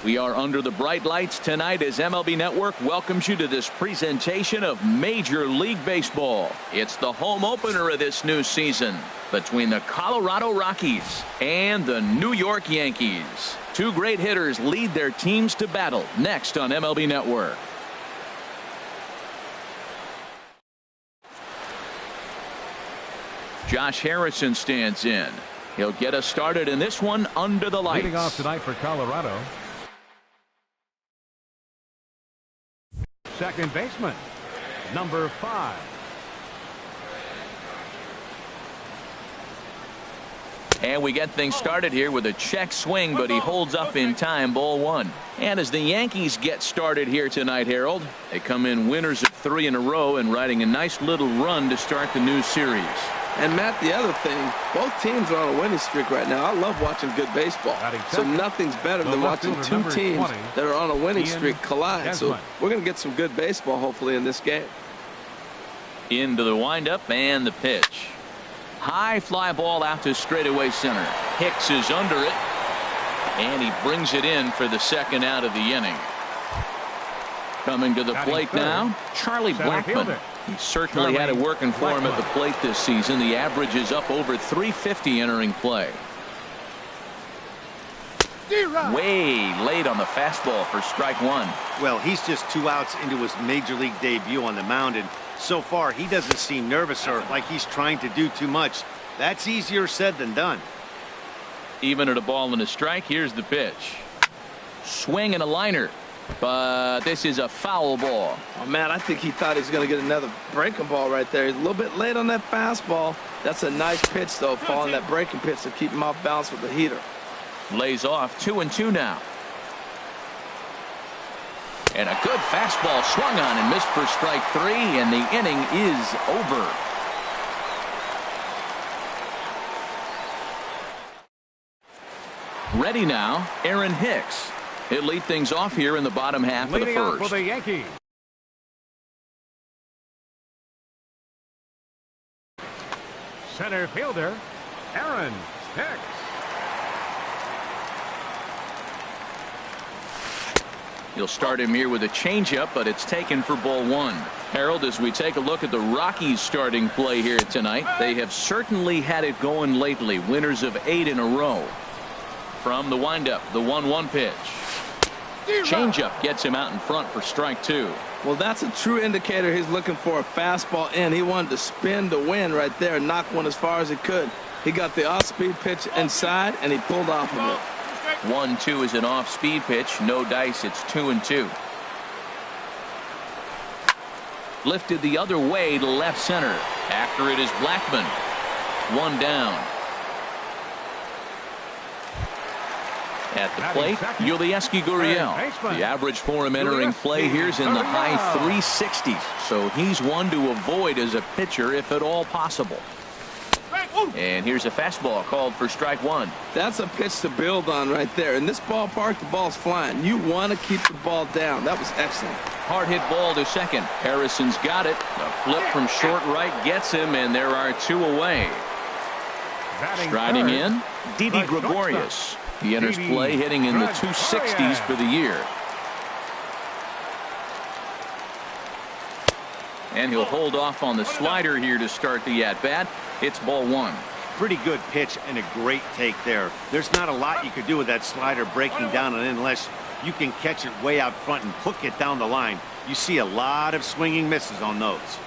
We are under the bright lights tonight as MLB Network welcomes you to this presentation of Major League Baseball. It's the home opener of this new season between the Colorado Rockies and the New York Yankees. Two great hitters lead their teams to battle next on MLB Network. Josh Harrison stands in. He'll get us started in this one under the lights. Leading off tonight for Colorado, second baseman, number 5. And we get things started here with a check swing, but he holds up in time. Ball 1. And as the Yankees get started here tonight, Harold, they come in winners of 3 in a row and riding a nice little run to start the new series. And Matt, the other thing, both teams are on a winning streak right now. I love watching good baseball. So nothing's better than watching two teams that are on a winning streak collide. So we're going to get some good baseball hopefully in this game. Into the windup and the pitch. High fly ball out to straightaway center. Hicks is under it, and he brings it in for the second out of the inning. Coming to the plate now, Charlie Blackmon. He certainly had it working for him at the plate this season. The average is up over 350 entering play. Way late on the fastball for strike 1. Well, he's just 2 outs into his major league debut on the mound, and so far he doesn't seem nervous or like he's trying to do too much. That's easier said than done. Even at a ball and a strike, here's the pitch. Swing and a liner. But this is a foul ball. Oh, man, I think he thought he was going to get another breaking ball right there. He's a little bit late on that fastball. That's a nice pitch, though, following that breaking pitch to keep him off balance with the heater. Lays off 2-2 now. And a good fastball swung on and missed for strike 3, and the inning is over. Ready now, Aaron Hicks. He'll lead things off here in the bottom half of the first. For the Yankees, center fielder Aaron Hicks. You'll start him here with a changeup, but it's taken for ball 1. Harold, as we take a look at the Rockies starting play here tonight, they have certainly had it going lately. Winners of 8 in a row. From the windup, the 1-1 pitch. Changeup gets him out in front for strike 2. Well, that's a true indicator he's looking for a fastball in. He wanted to spin to win right there, knock one as far as he could. He got the off-speed pitch inside, and he pulled off of it. 1-2 is an off-speed pitch. No dice. It's 2-2. Lifted the other way to left center. After it is Blackmon. 1 down. At the plate, Yulieski Gurriel. The average for him entering play here's in the high 360s. So he's one to avoid as a pitcher if at all possible. And here's a fastball called for strike 1. That's a pitch to build on right there. In this ballpark, the ball's flying. You want to keep the ball down. That was excellent. Hard hit ball to second. Harrison's got it. A flip from short right gets him, and there are 2 away. Striding in, Didi Gregorius. He enters play hitting in the 260s for the year. And he'll hold off on the slider here to start the at-bat. It's ball 1. Pretty good pitch and a great take there. There's not a lot you could do with that slider breaking down and in unless you can catch it way out front and hook it down the line. You see a lot of swinging misses on those.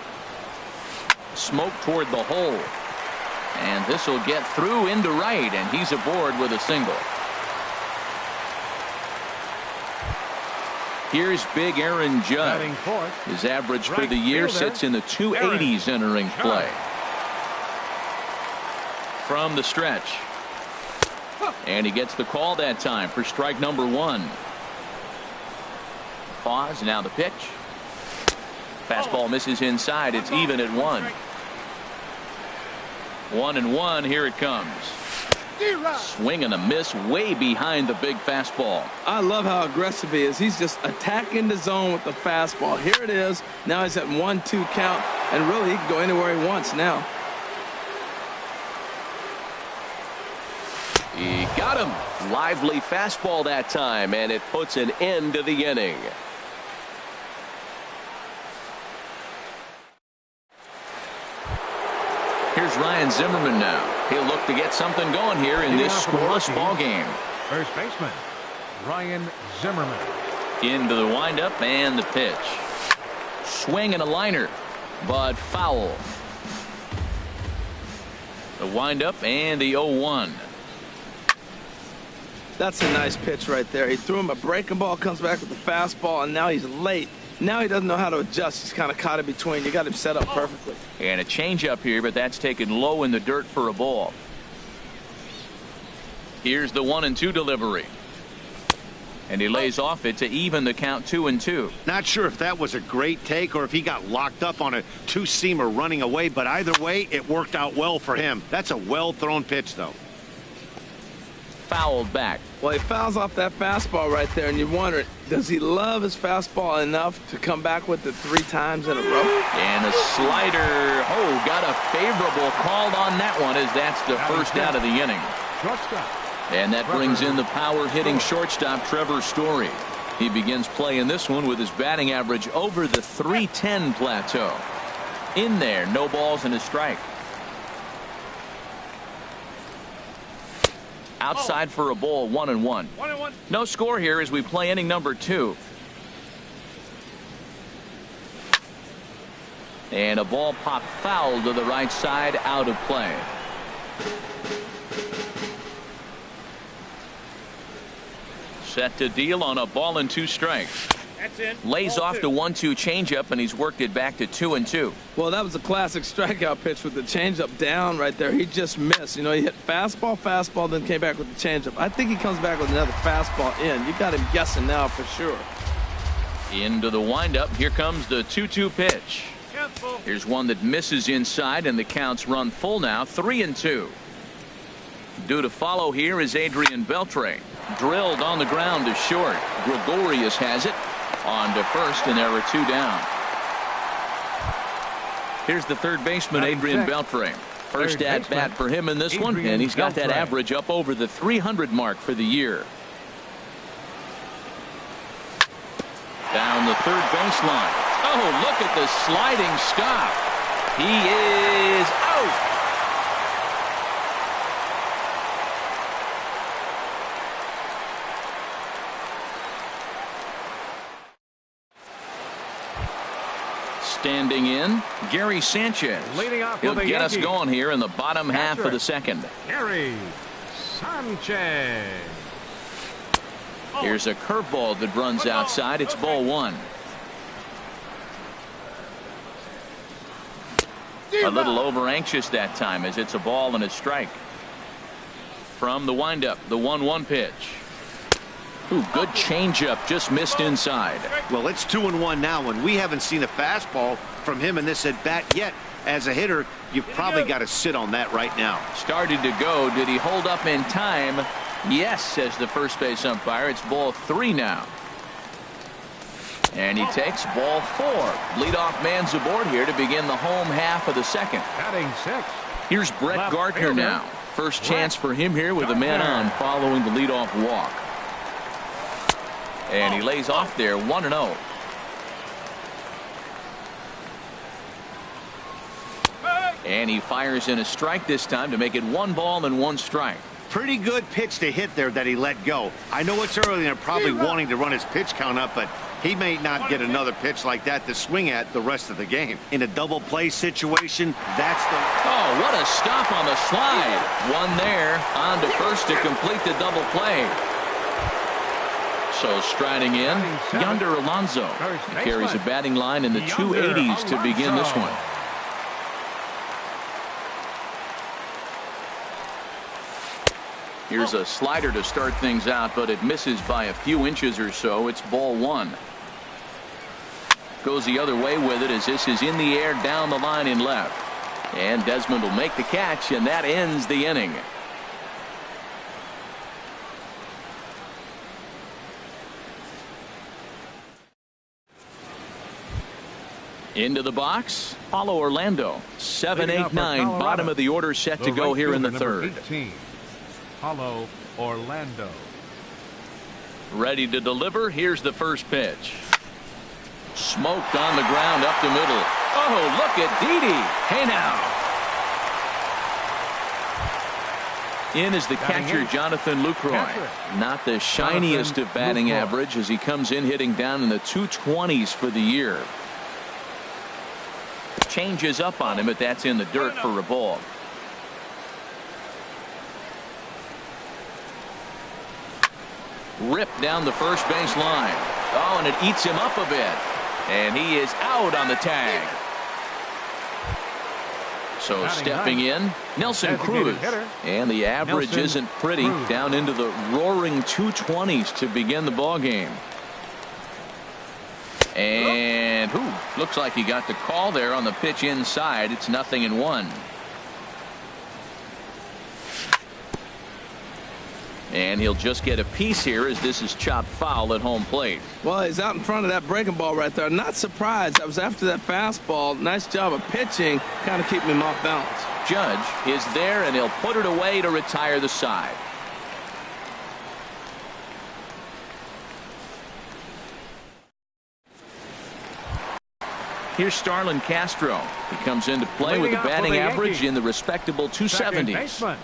Smoke toward the hole. And this will get through into right, and he's aboard with a single. Here's big Aaron Judge. His average for the year sits in the 280s entering play. From the stretch. And he gets the call that time for strike number 1. Pause, now the pitch. Fastball misses inside. It's even at 1. 1-1, here it comes. Swing and a miss way behind the big fastball. I love how aggressive he is. He's just attacking the zone with the fastball. Here it is. Now he's at 1-2 count, and really he can go anywhere he wants now. He got got him. Lively fastball that time, and it puts an end to the inning. Here's Ryan Zimmerman now. He'll look to get something going here in this scoreless ball game. First baseman, Ryan Zimmerman. Into the windup and the pitch. Swing and a liner, but foul. The windup and the 0-1. That's a nice pitch right there. He threw him a breaking ball, comes back with the fastball, and now he's late. Now he doesn't know how to adjust. He's kind of caught in between. You got him set up perfectly. And a changeup here, but that's taken low in the dirt for a ball. Here's the 1-2 delivery. And he lays off it to even the count 2-2. Not sure if that was a great take or if he got locked up on a two-seamer running away, but either way, it worked out well for him. That's a well-thrown pitch, though. Fouled back. Well, he fouls off that fastball right there, and you wonder, does he love his fastball enough to come back with it 3 times in a row? And a slider. Oh, got a favorable call on that one as that's the first out of the inning. Shortstop. And that brings in the power-hitting shortstop, Trevor Story. He begins play in this one with his batting average over the .310 plateau. In there, no balls and a strike. Outside for a ball, 1-1. No score here as we play inning number 2. And a ball popped foul to the right side, out of play. Set to deal on a ball and 2 strikes. That's it. Lays off the 1-2 changeup, and he's worked it back to 2-2. Well, that was a classic strikeout pitch with the changeup down right there. He just missed. You know, he hit fastball, then came back with the changeup. I think he comes back with another fastball in. You got him guessing now for sure. Into the windup. Here comes the 2-2 pitch. Here's one that misses inside, and the counts run full now, 3-2. Due to follow here is Adrian Beltre. Drilled on the ground to short. Gregorius has it on to first, and there are 2 down. Here's the third baseman, Adrian Beltre. First at bat for him in this one, and he's got that average up over the 300 mark for the year. Down the third baseline. Oh, look at the sliding stop. He is out. Standing in, Gary Sanchez. Leading off He'll with the get us Yankees. going here in the bottom half of the second. Gary Sanchez. Here's a curveball that runs outside. It's ball 1. A little over anxious that time as it's a ball and a strike. From the windup, the 1-1 pitch. Ooh, good changeup, just missed inside. Well, it's 2-1 now, and we haven't seen a fastball from him in this at bat yet. As a hitter, you've probably got to sit on that right now. Started to go. Did he hold up in time? Yes, says the first base umpire. It's ball 3 now. And he takes ball 4. Leadoff man's aboard here to begin the home half of the second. Batting 6. Here's Brett Gardner now. First chance for him here with a man on following the leadoff walk. And he lays off there, 1-0. And he fires in a strike this time to make it 1 ball and 1 strike. Pretty good pitch to hit there that he let go. I know it's early and they're probably wanting to run his pitch count up, but he may not get another pitch like that to swing at the rest of the game. In a double play situation, that's the... Oh, what a stop on the slide. One there, on to first to complete the double play. So striding in, Yonder Alonso. He carries a batting line in the 280s to begin this one. Here's a slider to start things out, but it misses by a few inches or so. It's ball 1. Goes the other way with it as this is in the air down the line in left. And Desmond will make the catch, and that ends the inning. Into the box, Paulo Orlando. 7, 8, 9, bottom of the order set to go here in the third. 18, Paulo Orlando. Ready to deliver. Here's the first pitch. Smoked on the ground up the middle. Oh, look at Didi. Hey now. In is the catcher, Jonathan Lucroy. Not the shiniest of batting average as he comes in hitting down in the 220s for the year. Changes up on him, but that's in the dirt for a ball. Ripped down the first base line. Oh, and it eats him up a bit. And he is out on the tag. So stepping in, Nelson Cruz. And the average isn't pretty. Down into the roaring 220s to begin the ball game. And looks like he got the call there on the pitch inside. It's 0-1. And he'll just get a piece here as this is chopped foul at home plate. Well, he's out in front of that breaking ball right there. Not surprised. I was after that fastball. Nice job of pitching, kind of keeping him off balance. Judge is there, and he'll put it away to retire the side. Here's Starlin Castro. He comes into play with a batting average in the respectable 270s.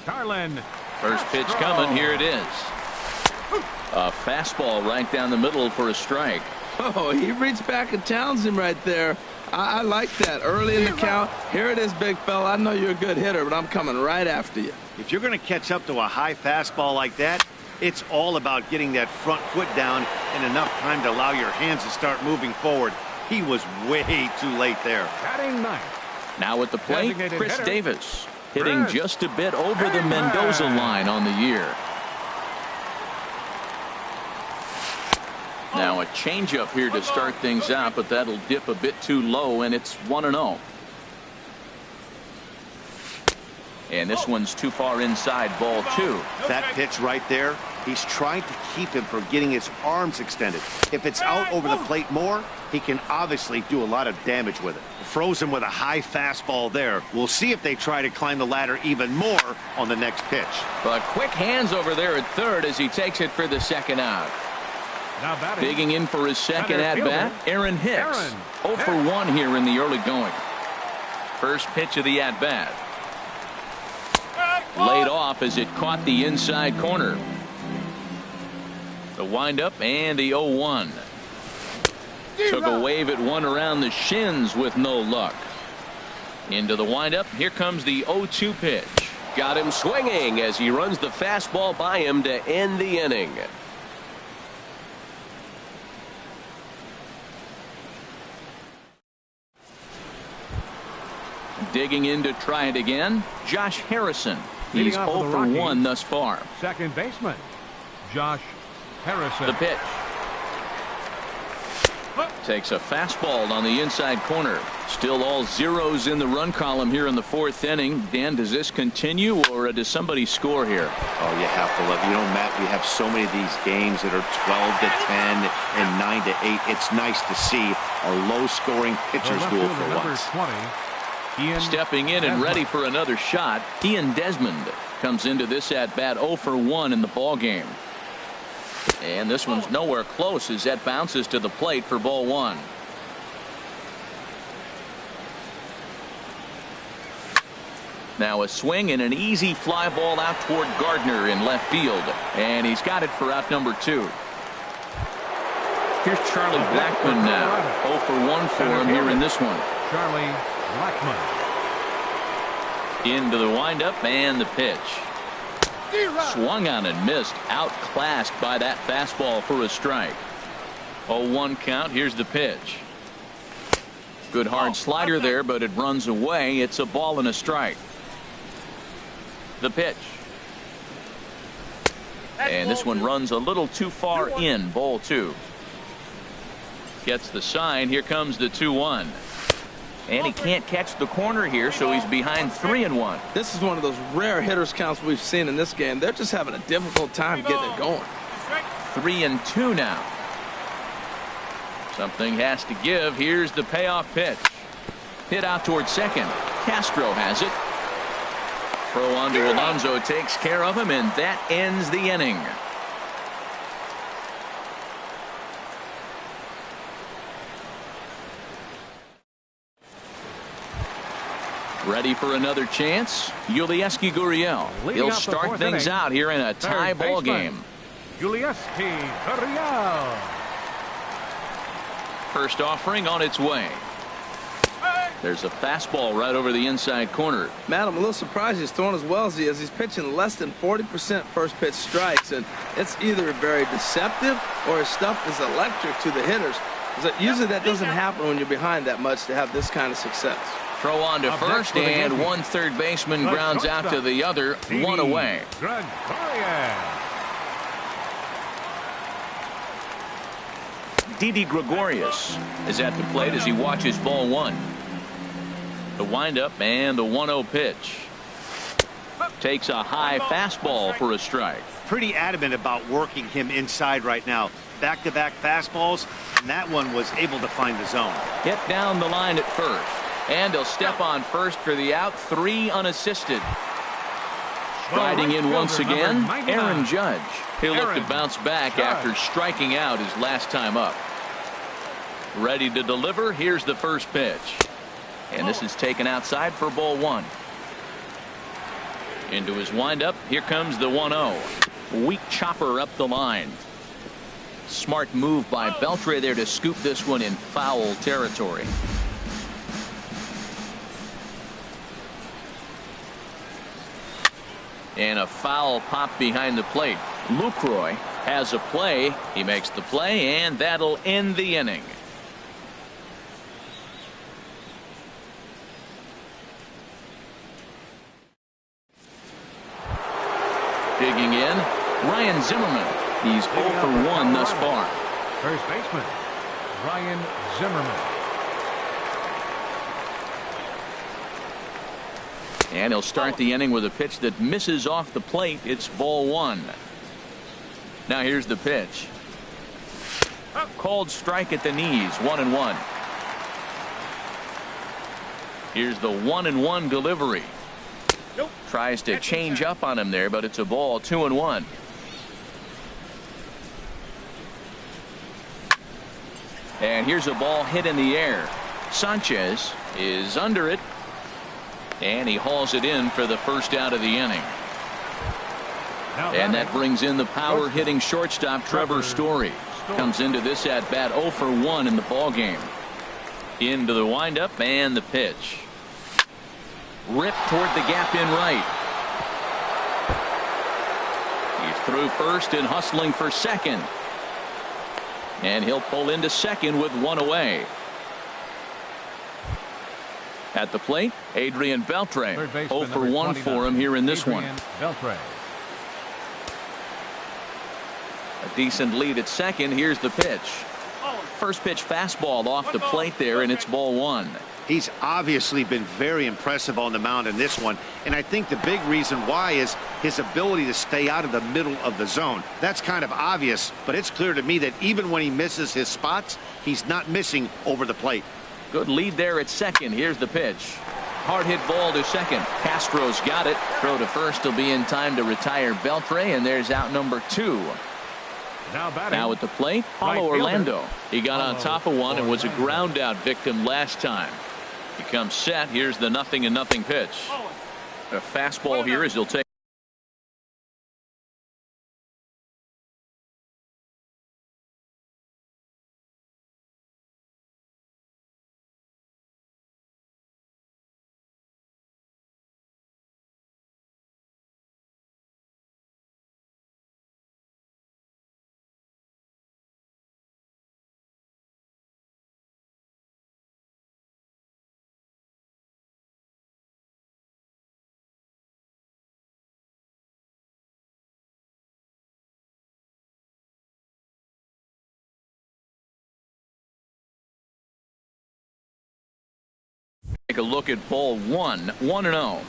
Starlin. First pitch coming. Here it is. A fastball right down the middle for a strike. Oh, he reached back and challenged him right there. I like that. Early in the count. Here it is, big fella. I know you're a good hitter, but I'm coming right after you. If you're going to catch up to a high fastball like that, it's all about getting that front foot down in enough time to allow your hands to start moving forward. He was way too late there. Batting ninth. Now at the plate, Chris Davis. Hitting just a bit over the Mendoza line on the year. Now a changeup here to start things out, but that'll dip a bit too low, and it's 1-0. And this one's too far inside, ball 2. That pitch right there, he's trying to keep him from getting his arms extended. If it's out over the plate more, he can obviously do a lot of damage with it. Froze him with a high fastball there. We'll see if they try to climb the ladder even more on the next pitch. But quick hands over there at third as he takes it for the second out. Now digging in for his second at-bat, Aaron Hicks. 0 for 1 here in the early going. First pitch of the at-bat. Laid off as it caught the inside corner. The windup and the 0-1. Took a wave at one around the shins with no luck. Into the windup. Here comes the 0-2 pitch. Got him swinging as he runs the fastball by him to end the inning. Digging in to try it again, Josh Harrison. He's 0 for 1 thus far. Second baseman, Josh Harrison. The pitch. Takes a fastball on the inside corner. Still all zeros in the run column here in the 4th inning. Dan, does this continue, or does somebody score here? Oh, you have to love. You know, Matt, we have so many of these games that are 12-10 and 9-8. It's nice to see a low-scoring pitcher's duel for once. 20, stepping in and ready for another shot, Ian Desmond comes into this at-bat 0 for 1 in the ball game. And this one's nowhere close as that bounces to the plate for ball 1. Now a swing and an easy fly ball out toward Gardner in left field, and he's got it for out number 2. Here's Charlie Blackmon now. 0 for 1 for him here in this one. Charlie Blackmon. Into the windup and the pitch. Swung on and missed. Outclassed by that fastball for a strike. 0-1 count. Here's the pitch. Good hard slider there, but it runs away. It's a ball and a strike. The pitch. And this one runs a little too far in. Ball 2. Gets the sign. Here comes the 2-1. And he can't catch the corner here, so he's behind 3-1. This is one of those rare hitters counts we've seen in this game. They're just having a difficult time getting it going. 3-2 now. Something has to give. Here's the payoff pitch. Hit out toward second. Castro has it. Throw on to Alonso takes care of him, and that ends the inning. Ready for another chance? Yulieski Gurriel. He'll start things out here in a tie ball game. Yulieski Gurriel. First offering on its way. There's a fastball right over the inside corner. Matt, I'm a little surprised he's throwing as well as he is. He's pitching less than 40% first pitch strikes, and it's either very deceptive or his stuff is electric to the hitters. Usually that doesn't happen when you're behind that much to have this kind of success. Throw on to first, and one third baseman grounds out to the other, one away. Didi Gregorius is at the plate as he watches ball one. The windup and the 1-0 pitch. Takes a high fastball for a strike. Pretty adamant about working him inside right now. Back-to-back fastballs, and that one was able to find the zone. Hit down the line at first. And he'll step on first for the out, 3 unassisted. Riding in once again, Aaron Judge. He'll look to bounce back after striking out his last time up. Ready to deliver. Here's the first pitch. And this is taken outside for ball 1. Into his windup. Here comes the 1-0. Weak chopper up the line. Smart move by Beltre there to scoop this one in foul territory. And a foul pop behind the plate. Lucroy has a play. He makes the play, and that'll end the inning. Digging in, Ryan Zimmerman. He's 0 for 1 thus far. First baseman, Ryan Zimmerman. And he'll start the inning with a pitch that misses off the plate. It's ball 1. Now here's the pitch. Called strike at the knees, 1-1. Here's the 1-1 delivery. Tries to change up on him there, but it's a ball, 2-1. And here's a ball hit in the air. Sanchez is under it. And he hauls it in for the first out of the inning. And that brings in the power hitting shortstop Trevor Story. Comes into this at bat 0 for 1 in the ball game. Into the windup and the pitch. Ripped toward the gap in right. He's through first and hustling for second. And he'll pull into second with 1 away. At the plate, Adrian Beltre. 0 for 1 for him here in this one. Beltre. A decent lead at second. Here's the pitch. First pitch fastball off the plate there, and it's ball 1. He's obviously been very impressive on the mound in this one, and I think the big reason why is his ability to stay out of the middle of the zone. That's kind of obvious, but it's clear to me that even when he misses his spots, he's not missing over the plate. Good lead there at second. Here's the pitch. Hard hit ball to second. Castro's got it. Throw to first will be in time to retire Beltre, and there's out number 2. Now at the plate, Paulo Orlando. He got on top of one and was a ground out victim last time. He comes set. Here's the 0-0 pitch. A fastball here as he'll take. Take a look at ball 1, 1-0.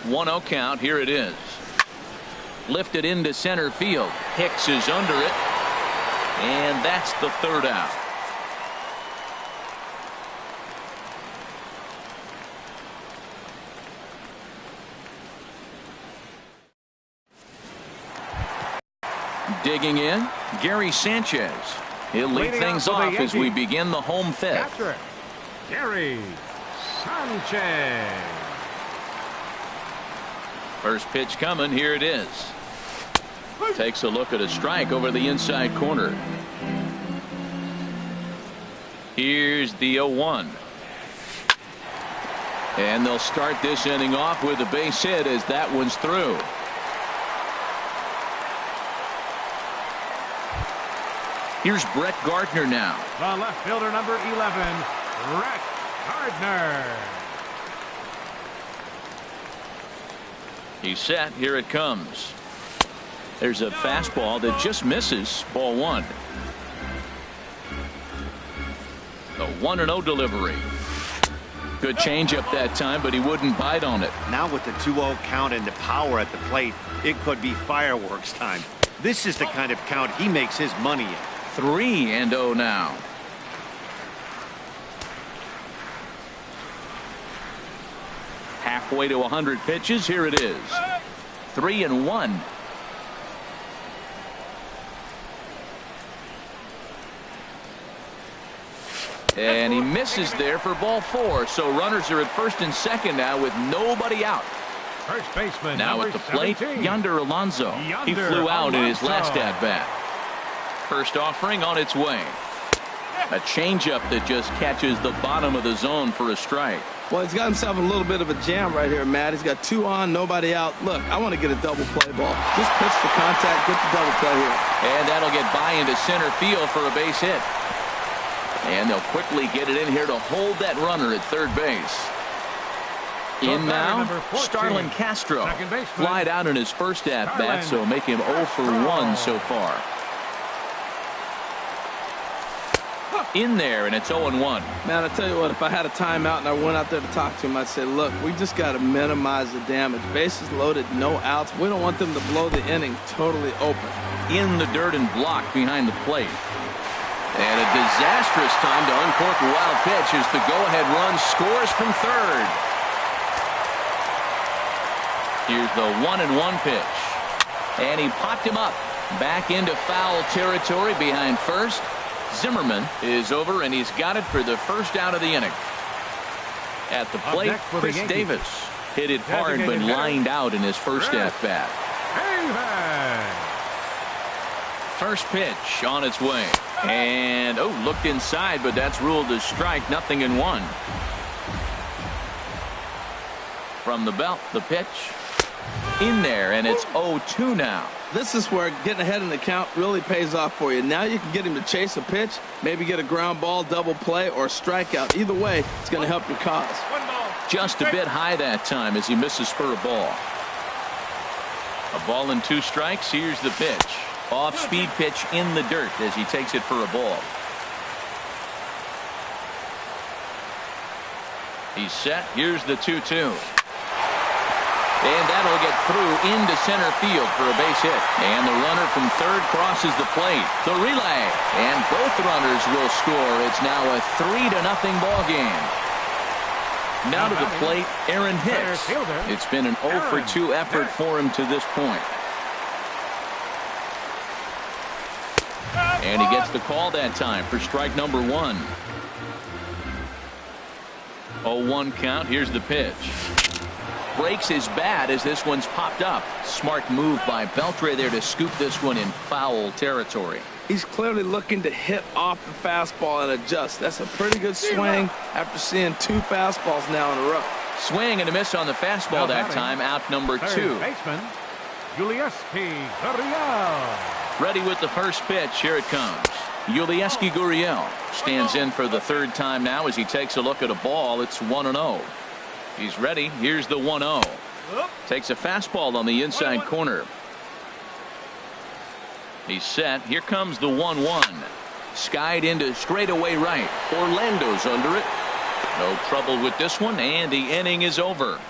1-0 count. Here it is. Lifted into center field. Hicks is under it. And that's the third out. Digging in, Gary Sanchez. He'll lead things off as we begin the home fifth. Catcher, Gary Sanchez. First pitch coming. Here it is. Takes a look at a strike over the inside corner. Here's the 0-1. And they'll start this inning off with a base hit as that one's through. Here's Brett Gardner now. The left fielder, number 11, Brett Gardner. He's set. Here it comes. There's a fastball that just misses. Ball one. The 1-0 delivery. Good changeup that time, but he wouldn't bite on it. Now with the 2-0 count and the power at the plate, it could be fireworks time. This is the kind of count he makes his money in. 3-0 now. Halfway to 100 pitches. Here it is. 3-1. And he misses there for ball 4. So runners are at first and second now with nobody out. First baseman, Now number at the plate, 17. Yonder Alonso. He Yonder flew out in his Alonso. last at bat. First offering on its way. A changeup that just catches the bottom of the zone for a strike. Well, he's got himself a little bit of a jam right here, Matt. He's got 2 on, nobody out. Look, I want to get a double play ball. Just pitch the contact, get the double play here. And that'll get by into center field for a base hit. And they'll quickly get it in here to hold that runner at third base. In now, Starlin Castro. Flied out in his first at bat, so make him 0 for 1 so far. In there, and it's 0-1. Man, I tell you what, if I had a timeout and I went out there to talk to him, I'd say, look, we just got to minimize the damage. Bases loaded, no outs. We don't want them to blow the inning totally open. In the dirt and blocked behind the plate. And a disastrous time to uncork a wild pitch as the go-ahead run scores from third. Here's the 1-1 pitch. And he popped him up. Back into foul territory behind first. Zimmerman is over, and he's got it for the first out of the inning. At the plate, Chris Davis hit it hard but lined out in his first at-bat. First pitch on its way. And, looked inside, but that's ruled a strike. 0-1. From the belt, the pitch. In there, and it's 0-2 now. This is where getting ahead in the count really pays off for you. Now you can get him to chase a pitch, maybe get a ground ball, double play, or strikeout. Either way, it's going to help your cause. Just a bit high that time as he misses for a ball. A ball and 2 strikes. Here's the pitch. Off-speed pitch in the dirt as he takes it for a ball. He's set. Here's the 2-2. And that'll get through into center field for a base hit. And the runner from third crosses the plate. The relay. And both runners will score. It's now a 3-0 ball game. Now to the plate, Aaron Hicks. It's been an 0 for 2 effort for him to this point. And he gets the call that time for strike number 1. 0-1 count. Here's the pitch. Breaks his bat as this one's popped up. Smart move by Beltre there to scoop this one in foul territory. He's clearly looking to hit off the fastball and adjust. That's a pretty good swing after seeing 2 fastballs now in a row. Swing and a miss on the fastball that time. Out number 2. Baseman, Yulieski Gurriel. Ready with the first pitch. Here it comes. Yulieski Gurriel stands in for the 3rd time now as he takes a look at a ball. It's 1-0. He's ready. Here's the 1-0. Takes a fastball on the inside corner. He's set. Here comes the 1-1. Skied into straightaway right. Orlando's under it. No trouble with this one, and the inning is over.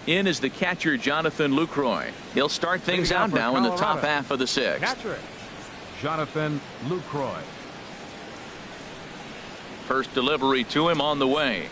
In is the catcher, Jonathan Lucroy. He'll start things out now in the top half of the 6th. Catcher, Jonathan Lucroy. First delivery to him on the way.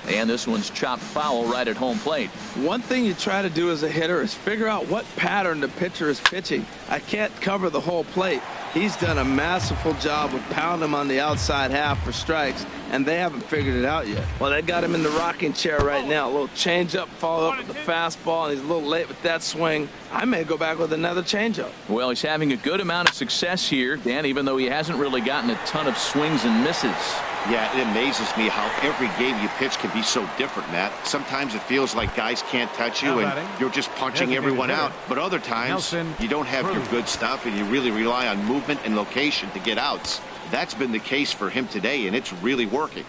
And this one's chopped foul right at home plate. One thing you try to do as a hitter is figure out what pattern the pitcher is pitching. I can't cover the whole plate. He's done a masterful job of pounding him on the outside half for strikes, and they haven't figured it out yet. Well, they got him in the rocking chair right now. A little changeup, follow up with the fastball, and he's a little late with that swing. I may go back with another changeup. Well, he's having a good amount of success here, Dan, even though he hasn't really gotten a ton of swings and misses. Yeah, it amazes me how every game you pitch can be so different, Matt. Sometimes it feels like guys can't touch you and you're just punching everyone out. But other times you don't have your good stuff and you really rely on movement and location to get outs. That's been the case for him today, and it's really working.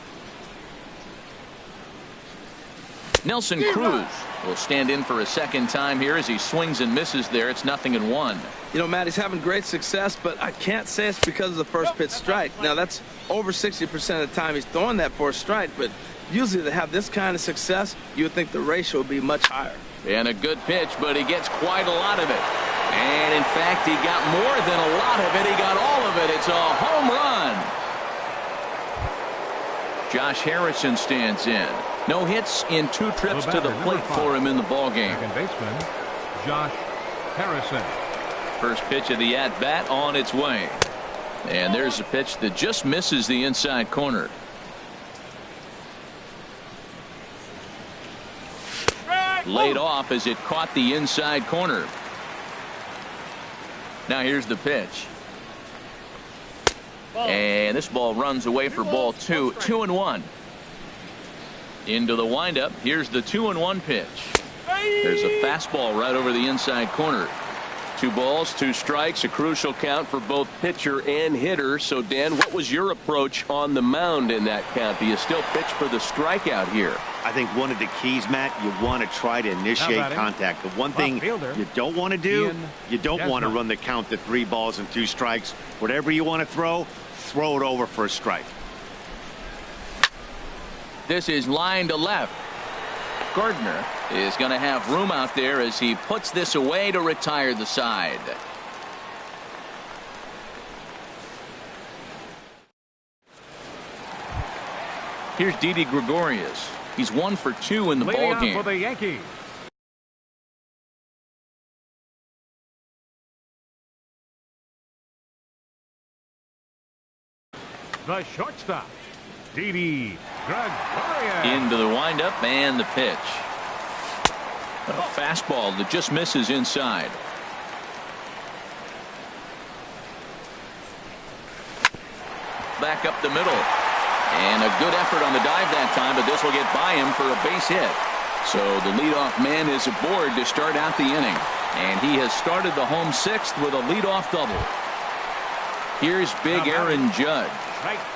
Nelson Cruz will stand in for a second time here as he swings and misses there. It's 0-1. You know, Matt, he's having great success, but I can't say it's because of the first pitch strike. Now, that's over 60% of the time he's throwing that for a strike, but usually to have this kind of success, you would think the ratio would be much higher. And a good pitch, but he gets quite a lot of it. And, in fact, he got more than a lot of it. He got all of it. It's a home run. Josh Harrison stands in. No hits in 2 trips to the plate for him in the ballgame. Second baseman, Josh Harrison. First pitch of the at-bat on its way. And there's a pitch that just misses the inside corner. Laid off as it caught the inside corner. Now here's the pitch. And this ball runs away for ball 2. 2-1. Into the windup. Here's the 2-1 pitch. There's a fastball right over the inside corner. 2 balls, 2 strikes, a crucial count for both pitcher and hitter. So, Dan, what was your approach on the mound in that count? Do you still pitch for the strikeout here? I think one of the keys, Matt, you want to try to initiate contact. The one thing you don't want to do, you don't want to run the count to 3 balls and 2 strikes. Whatever you want to throw it over for a strike. This is line to left. Gardner is going to have room out there as he puts this away to retire the side. Here's Didi Gregorius. He's 1 for 2 in the ballgame. For the Yankees, the shortstop, Didi Gregorius. Into the windup and the pitch. A fastball that just misses inside. Back up the middle. And a good effort on the dive that time, but this will get by him for a base hit. So the leadoff man is aboard to start out the inning. And he has started the home 6th with a leadoff double. Here's big Aaron Judge.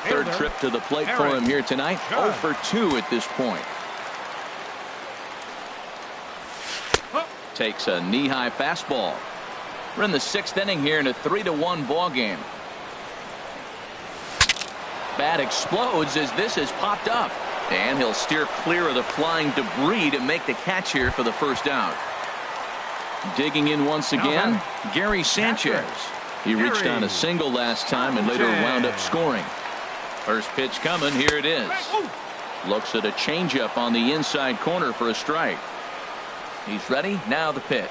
Third trip to the plate for him here tonight. 0 for 2 at this point. Takes a knee-high fastball. We're in the 6th inning here in a 3-1 ball game. Bat explodes as this has popped up. And he'll steer clear of the flying debris to make the catch here for the first out. Digging in once again, Gary Sanchez. He reached on a single last time and later wound up scoring. First pitch coming. Here it is. Looks at a changeup on the inside corner for a strike. He's ready. Now the pitch.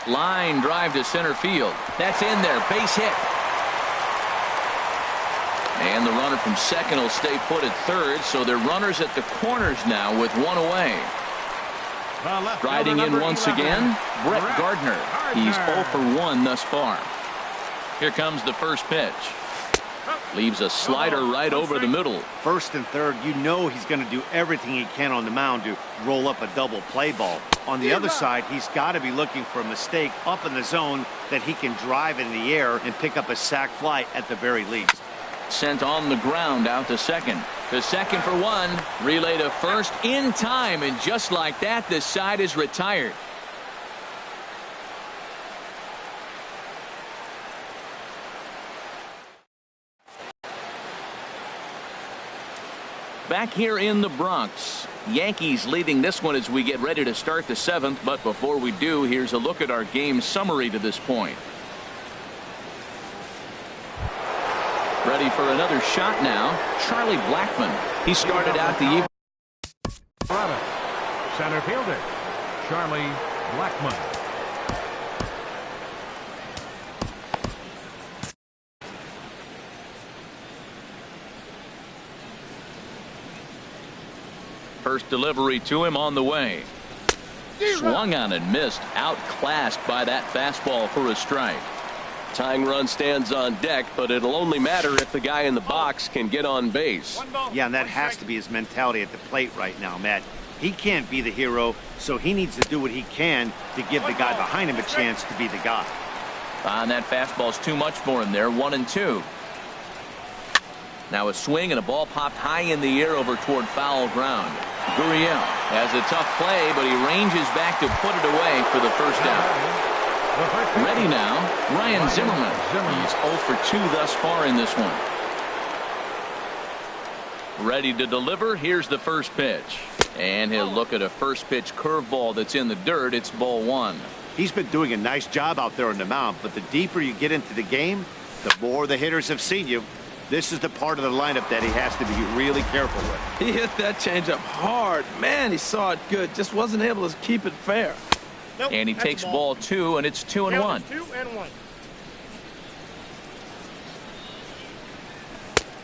Line drive to center field. That's in there. Base hit. And the runner from second will stay put at third, so they're runners at the corners now with 1 away. Riding in once again, Brett Gardner. He's 0 for 1 thus far. Here comes the first pitch. Leaves a slider right over the middle. First and third, you know he's going to do everything he can on the mound to roll up a double play ball. On the other side, he's got to be looking for a mistake up in the zone that he can drive in the air and pick up a sac fly at the very least. Sent on the ground out to second. To second for 1. Relay to first in time, and just like that, the side is retired. Back here in the Bronx, Yankees leading this one as we get ready to start the 7th. But before we do, here's a look at our game summary to this point. Ready for another shot now. Charlie Blackmon. He started out the evening. Center fielder, Charlie Blackmon. First delivery to him on the way. Swung on and missed. Outclassed by that fastball for a strike. Tying run stands on deck, but it'll only matter if the guy in the box can get on base. Yeah, and that has to be his mentality at the plate right now, Matt. He can't be the hero, so he needs to do what he can to give the guy behind him a chance to be the guy. And that fastball's too much for him there. 1-2. Now a swing and a ball popped high in the air over toward foul ground. Gurriel has a tough play, but he ranges back to put it away for the first out. Ready now, Ryan Zimmerman. He's 0 for 2 thus far in this one. Ready to deliver. Here's the first pitch. And he'll look at a first pitch curveball that's in the dirt. It's ball 1. He's been doing a nice job out there on the mound, but the deeper you get into the game, the more the hitters have seen you. This is the part of the lineup that he has to be really careful with. He hit that changeup hard. Man, he saw it good. Just wasn't able to keep it fair. Nope, and he takes ball 2, and it's 2-1. 2-1.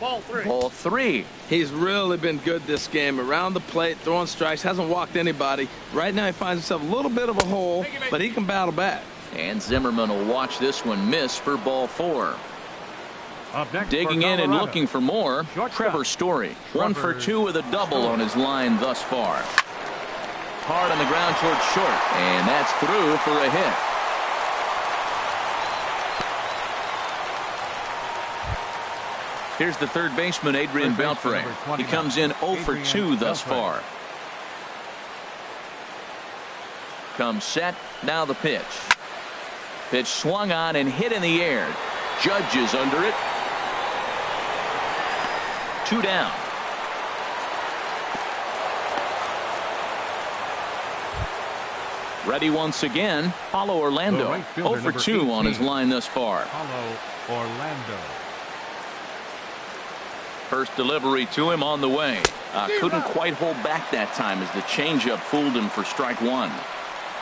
Ball 3. Ball 3. He's really been good this game. Around the plate, throwing strikes, hasn't walked anybody. Right now he finds himself a little bit of a hole, but he can battle back. And Zimmerman will watch this one miss for ball 4. Digging in and looking for more, Trevor Story. 1 for 2 with a double on his line thus far. Hard on the ground towards short, and that's through for a hit. Here's the third baseman, Adrian Beltre. He comes in 0 for 2 thus far. Comes set, now the pitch. Pitch swung on and hit in the air. Judge is under it. 2 down. Ready once again. Paulo Orlando. 0 for 2 on his line thus far. Paulo Orlando. First delivery to him on the way. Couldn't quite hold back that time as the changeup fooled him for strike 1.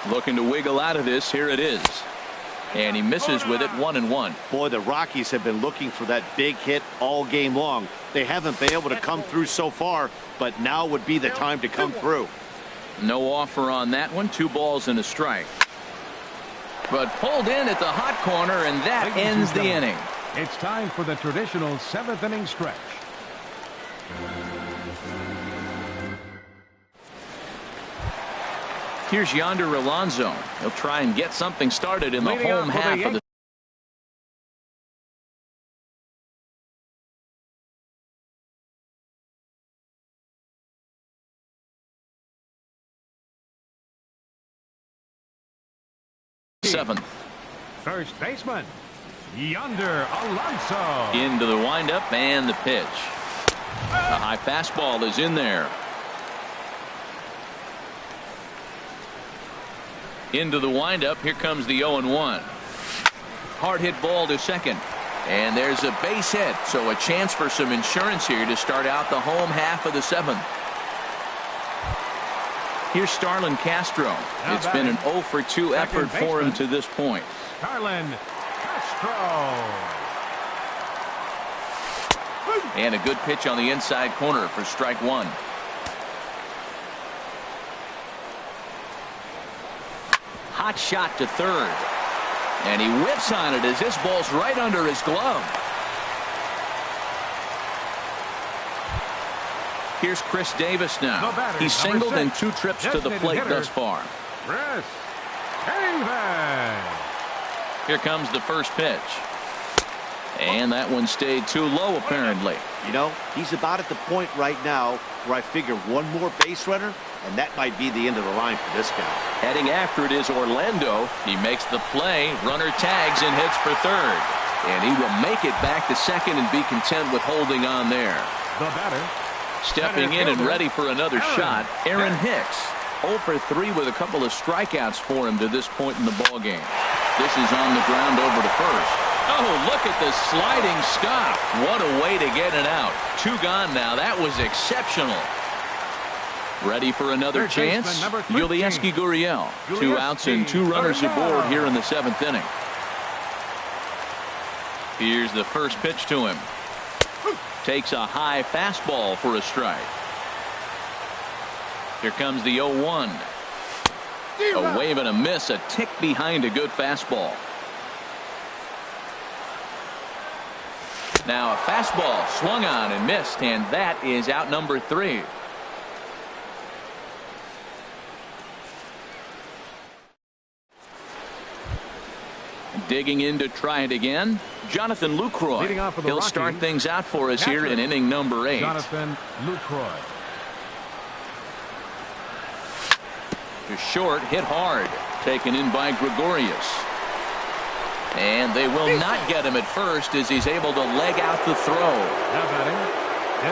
Looking to wiggle out of this. Here it is. And he misses with it. 1-1. Boy, the Rockies have been looking for that big hit all game long. They haven't been able to come through so far, but now would be the time to come through. No offer on that one. 2 balls and a strike. But pulled in at the hot corner, and that ends the inning. It's time for the traditional 7th inning stretch. Here's Yonder Alonso. He'll try and get something started in the home half of the seventh. First baseman, Yonder Alonso. Into the windup and the pitch. A high fastball is in there. Into the windup. Here comes the 0-1. Hard hit ball to second. And there's a base hit. So a chance for some insurance here to start out the home half of the 7th. Here's Starlin Castro. It's been an 0 for 2 effort for him to this point. Starlin Castro. And a good pitch on the inside corner for strike 1. Hot shot to third. And he whips on it as this ball's right under his glove. Here's Chris Davis now. He's singled in 2 trips to the plate thus far. Chris Davis. Here comes the first pitch. And that one stayed too low, apparently. You know, he's about at the point right now where I figure one more base runner, and that might be the end of the line for this guy. Heading after it is Orlando. He makes the play. Runner tags and hits for third. And he will make it back to second and be content with holding on there. The batter. Stepping in and ready for another shot, Aaron Hicks. 0 for 3 with a couple of strikeouts for him to this point in the ballgame. This is on the ground over to first. Oh, look at the sliding stop. What a way to get it out. 2 gone now. That was exceptional. Ready for another chance? Yulieski Gurriel. 2 outs and 2 runners aboard here in the 7th inning. Here's the first pitch to him. Takes a high fastball for a strike. Here comes the 0-1. A wave and a miss, a tick behind a good fastball. Now a fastball swung on and missed, and that is out number 3. Digging in to try it again, Jonathan Lucroy. He'll start things out for us here in inning number 8. Jonathan Lucroy. To short, hit hard. Taken in by Gregorius. And they will not get him at first as he's able to leg out the throw.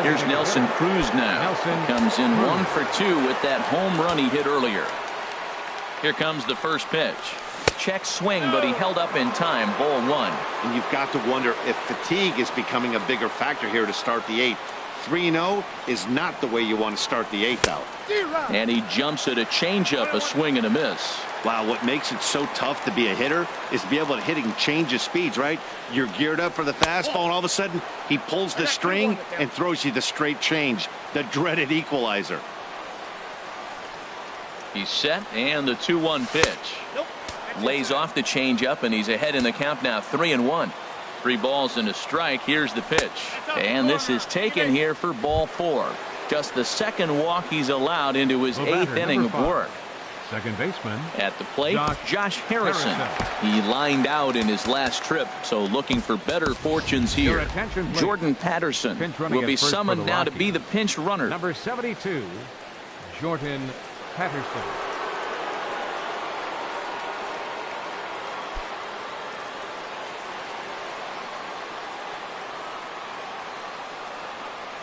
Here's Nelson Cruz now. Comes in 1 for 2 with that home run he hit earlier. Here comes the first pitch. Check swing, but he held up in time. Ball 1. And you've got to wonder if fatigue is becoming a bigger factor here to start the 8th. 3-0 is not the way you want to start the 8th out. And he jumps at a changeup, a swing and a miss. Wow, what makes it so tough to be a hitter is to be able to hitting change of speeds, right? You're geared up for the fastball, and all of a sudden he pulls the string and throws you the straight change, the dreaded equalizer. He's set, and the 2-1 pitch. Lays off the changeup, and he's ahead in the count now, 3-1. 3 balls and a strike. Here's the pitch, and this is taken here for ball 4. Just the 2nd walk he's allowed into his 8th inning of work. Second baseman at the plate, Josh Harrison. He lined out in his last trip, so looking for better fortunes here. Jordan Patterson will be summoned now to be the pinch runner. Number 72, Jordan Patterson.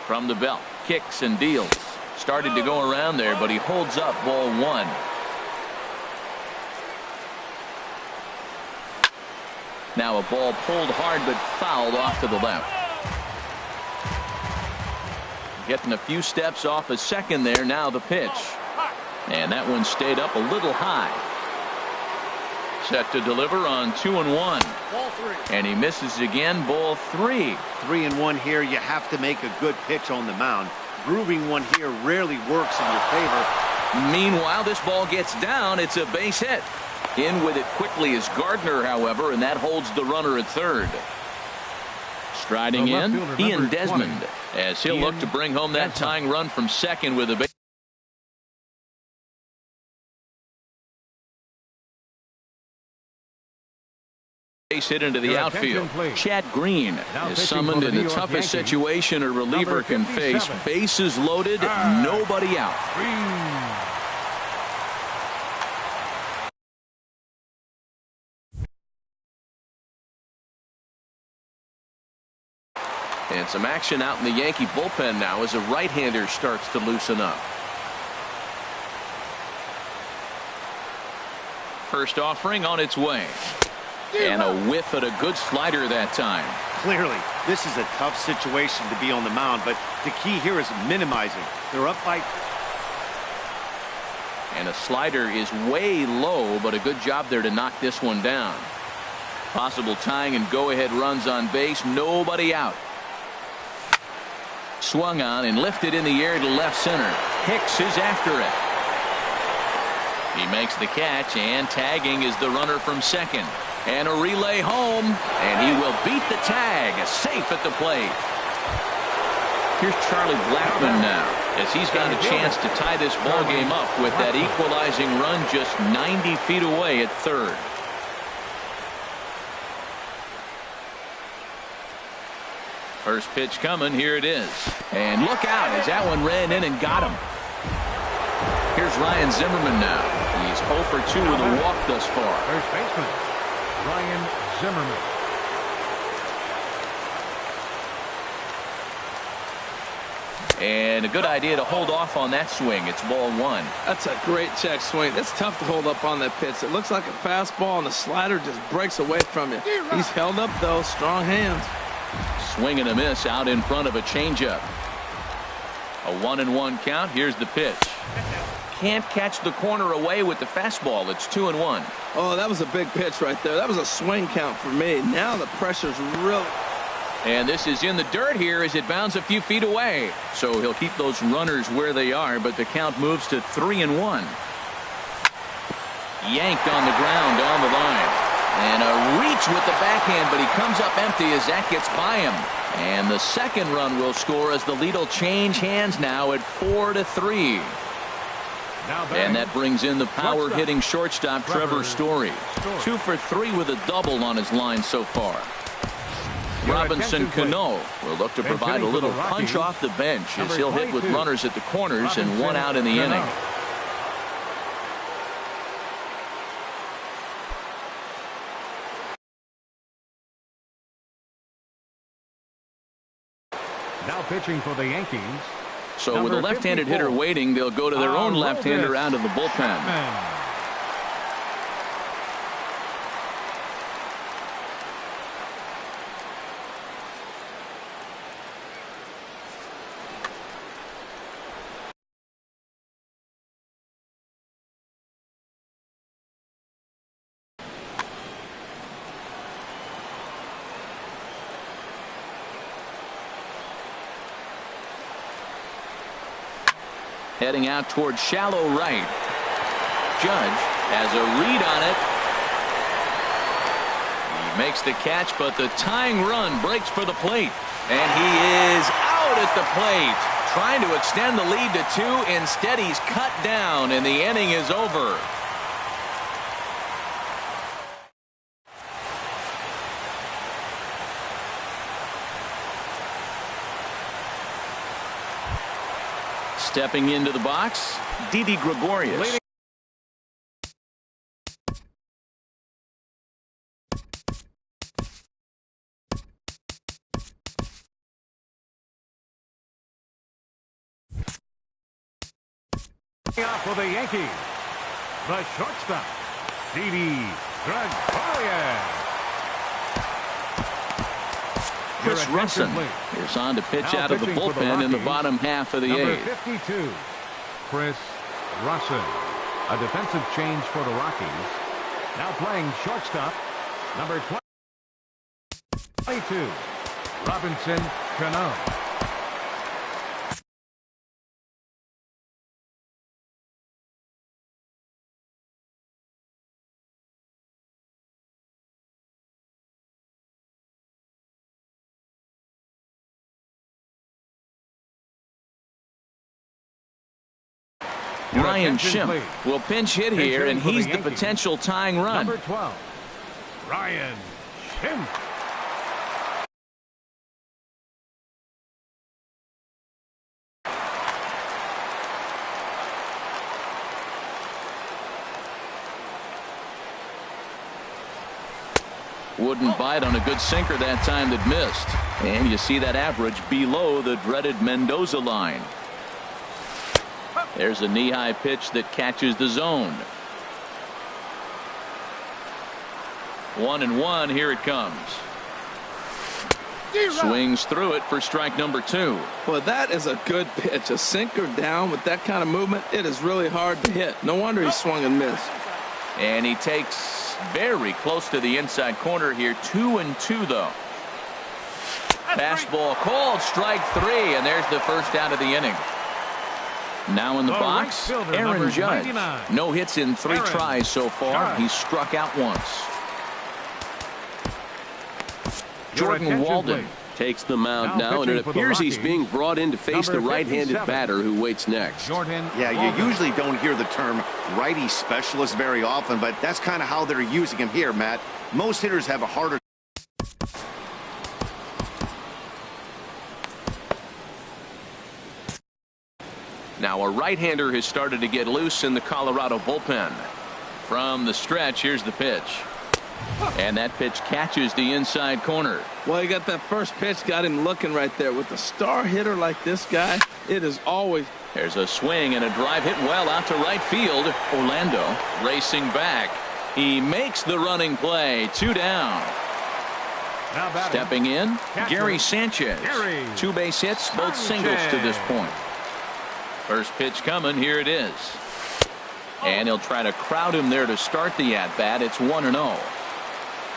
From the belt, kicks and deals. Started to go around there, but he holds up ball 1. Now a ball pulled hard but fouled off to the left. Getting a few steps off a second there. Now the pitch. And that one stayed up a little high. Set to deliver on 2-1. And he misses again. Ball 3. 3-1 here. You have to make a good pitch on the mound. Grooving one here rarely works in your favor. Meanwhile, this ball gets down. It's a base hit. In with it quickly is Gardner, however, and that holds the runner at third. Striding in, Ian Desmond, as he'll look to bring home that tying run from second with a base hit into the outfield. Chad Green is summoned in the toughest situation a reliever can face. Bases loaded, nobody out. And some action out in the Yankee bullpen now as a right-hander starts to loosen up. First offering on its way. And a whiff at a good slider that time. Clearly, this is a tough situation to be on the mound, but the key here is minimizing. They're up by... And a slider is way low, but a good job there to knock this one down. Possible tying and go-ahead runs on base. Nobody out. Swung on and lifted in the air to left center. Hicks is after it. He makes the catch, and tagging is the runner from second. And a relay home, and he will beat the tag. Safe at the plate. Here's Charlie Blackmon now, as he's got a chance to tie this ball game up with that equalizing run just 90 feet away at third. First pitch coming. Here it is. And look out as that one ran in and got him. Here's Ryan Zimmerman now. He's 0 for 2 with a walk thus far. First baseman, Ryan Zimmerman. And a good idea to hold off on that swing. It's ball one. That's a great check swing. It's tough to hold up on that pitch. It looks like a fastball, and the slider just breaks away from you. He's held up, though. Strong hands. Swing and a miss out in front of a changeup. A 1-1 count. Here's the pitch. Can't catch the corner away with the fastball. It's 2-1. Oh, that was a big pitch right there. That was a swing count for me. Now the pressure's really... And this is in the dirt here as it bounds a few feet away. So he'll keep those runners where they are, but the count moves to 3-1. Yanked on the ground down the line. And a reach with the backhand, but he comes up empty as that gets by him. And the second run will score as the lead will change hands now at 4-3. And that brings in the power hitting shortstop Trevor Story. 2 for 3 with a double on his line so far. Robinson Cano will look to provide a little punch off the bench as he'll hit with runners at the corners and 1 out in the inning. Now pitching for the Yankees. So with a left-handed hitter waiting, they'll go to their own left-hander out of the bullpen. Heading out towards shallow right. Judge has a read on it. He makes the catch, but the tying run breaks for the plate. And he is out at the plate. Trying to extend the lead to 2. Instead, he's cut down, and the inning is over. Stepping into the box, Didi Gregorius. Off for the Yankees, the shortstop, Didi Gregorius. Chris Russin is on to pitch out of the bullpen in the bottom half of the eighth. 52, Chris Russin, a defensive change for the Rockies. Now playing shortstop, number 22, Robinson Cano. Ryan Schimpf will pinch hit here, and he's the potential tying run. Number 12, Ryan Schimpf. Wouldn't bite on a good sinker that time that missed. And you see that average below the dreaded Mendoza line. There's a knee-high pitch that catches the zone. 1-1. Here it comes. Swings through it for strike number 2. Well, that is a good pitch. A sinker down with that kind of movement, it is really hard to hit. No wonder he swung and missed. And he takes very close to the inside corner here. 2-2 though. Fastball called, strike 3, and there's the first out of the inning. Now in the box, Aaron Judge. 99. No hits in 3 tries so far. He's struck out once. Jordan Walden takes the mound now, and it appears he's being brought in to face the right-handed batter who waits next. Yeah, you usually don't hear the term righty specialist very often, but that's kind of how they're using him here, Matt. Most hitters have a harder. Now a right-hander has started to get loose in the Colorado bullpen. From the stretch, here's the pitch. And that pitch catches the inside corner. Well, you got that first pitch, got him looking right there. With a star hitter like this guy, it is always. There's a swing and a drive hit well out to right field. Orlando racing back. He makes the running play. 2 down. Stepping in, Gary Sanchez. 2 base hits, both singles to this point. First pitch coming. Here it is. And he'll try to crowd him there to start the at-bat. It's 1-0.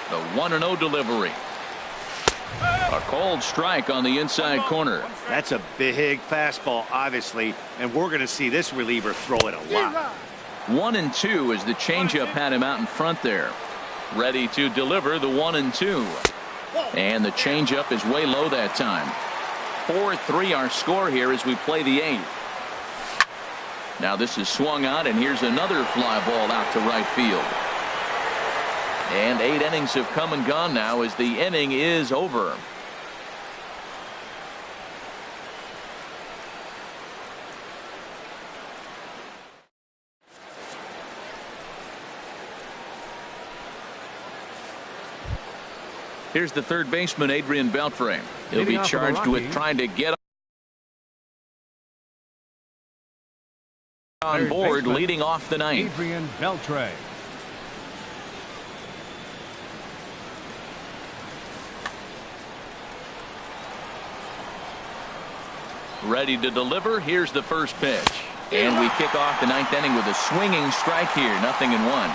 The 1-0 delivery. A cold strike on the inside corner. That's a big fastball, obviously, and we're going to see this reliever throw it a lot. 1-2 as the changeup had him out in front there. Ready to deliver the 1-2. And the changeup is way low that time. 4-3 our score here as we play the 8th. Now this is swung on, and here's another fly ball out to right field. And 8 innings have come and gone now as the inning is over. Here's the third baseman, Adrian Beltre. He'll be charged with trying to get on board, leading off the 9th. Adrian Beltre. Ready to deliver. Here's the first pitch. And we kick off the 9th inning with a swinging strike here. 0-1.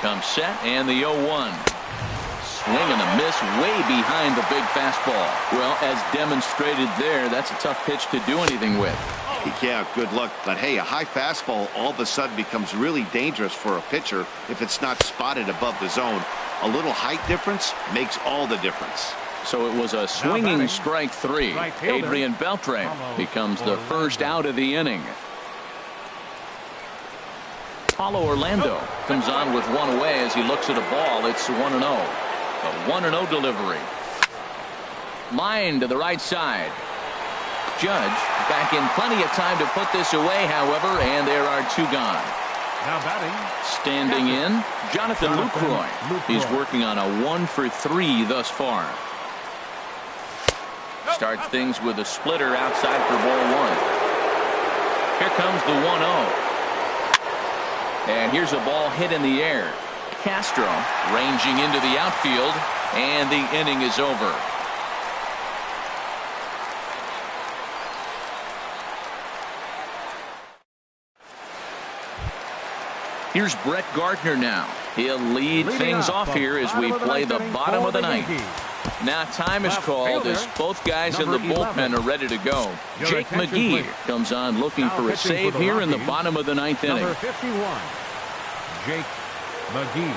Comes set, and the 0-1. Swing and a miss way behind the big fastball. Well, as demonstrated there, that's a tough pitch to do anything with. Yeah, good luck. But hey, a high fastball all of a sudden becomes really dangerous for a pitcher if it's not spotted above the zone. A little height difference makes all the difference. So it was a swinging strike 3. Adrian Beltre becomes the first out of the inning. Paulo Orlando comes on with 1 away as he looks at a ball. It's 1-0. A 1-0 delivery. Line to the right side. Judge back in plenty of time to put this away, however, and there are 2 gone. Now batting. Standing in, Jonathan Lucroy. He's working on a 1 for 3 thus far. Starts things with a splitter outside for ball 1. Here comes the 1-0. And here's a ball hit in the air. Castro ranging into the outfield, and the inning is over. Here's Brett Gardner now. He'll lead things off here as we play the bottom of the 9th. Now time is called as both guys in the bullpen are ready to go. Jake McGee comes on looking for a save here in the bottom of the 9th inning. Number 51, Jake McGee.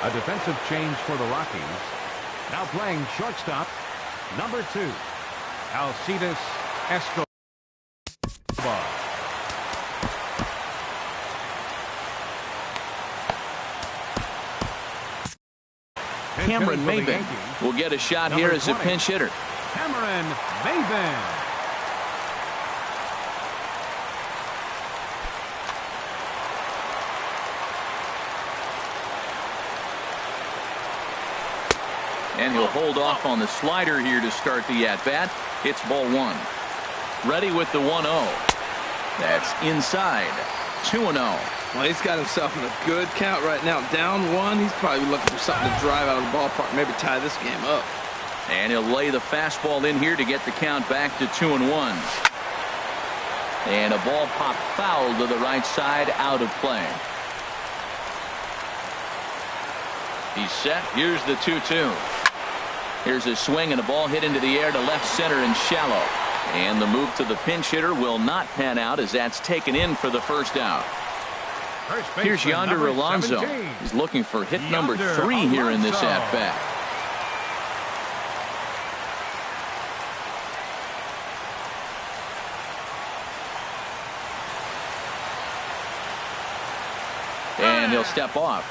A defensive change for the Rockies. Now playing shortstop, number 2, Alcides Escobar. Cameron Maybin will get a shot here as a pinch hitter. Cameron Maybin. And he'll hold off on the slider here to start the at-bat. It's ball 1. Ready with the 1-0. That's inside. 2-0. Well, he's got himself in a good count right now. Down 1. He's probably looking for something to drive out of the ballpark, maybe tie this game up. And he'll lay the fastball in here to get the count back to 2-1. And a ball popped foul to the right side, out of play. He's set. Here's the 2-2. Here's a swing and a ball hit into the air to left center and shallow. And the move to the pinch hitter will not pan out as that's taken in for the first out. Here's Yonder Alonso. He's looking for hit number 3 here in this at-bat. And he'll step off.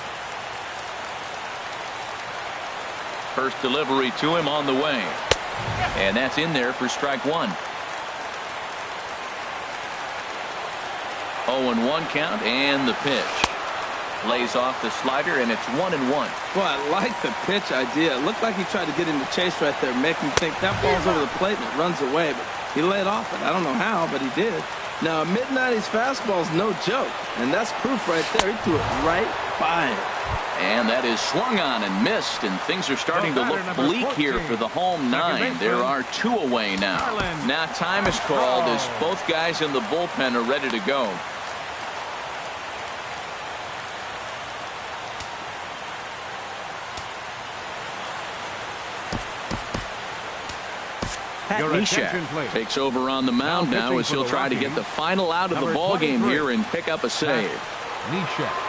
First delivery to him on the way. And that's in there for strike 1. 0-1 count and the pitch. Lays off the slider, and it's 1-1. Well, I like the pitch idea. It looked like he tried to get into chase right there, make him think that ball's over the plate and it runs away. But he laid off it. I don't know how, but he did. Now, a mid-90s fastball is no joke, and that's proof right there. He threw it right by him. And that is swung on and missed, and things are starting to look bleak here for the home 9. There are 2 away now. Now time is called as both guys in the bullpen are ready to go. Pat Neshek takes over on the mound now as he'll try to get the final out of the ball game here and pick up a save. Neshek.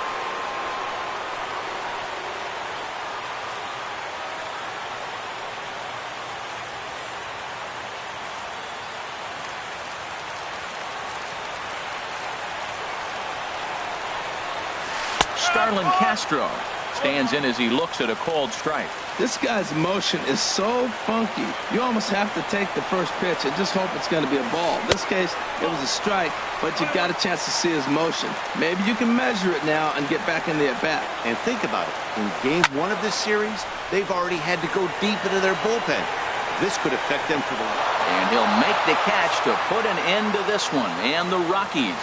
Starlin Castro stands in as he looks at a called strike. This guy's motion is so funky. You almost have to take the first pitch and just hope it's going to be a ball. In this case, it was a strike, but you got a chance to see his motion. Maybe you can measure it now and get back in the at-bat. And think about it. In game 1 of this series, they've already had to go deep into their bullpen. This could affect them for the And he'll make the catch to put an end to this one. And the Rockies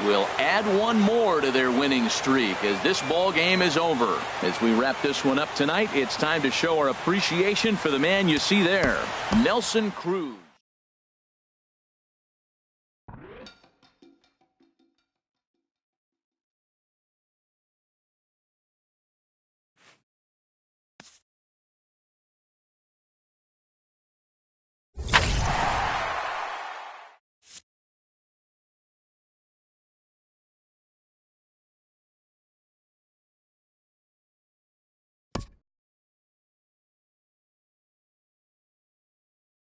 will add one more to their winning streak as this ball game is over. As we wrap this one up tonight, it's time to show our appreciation for the man you see there, Nelson Cruz.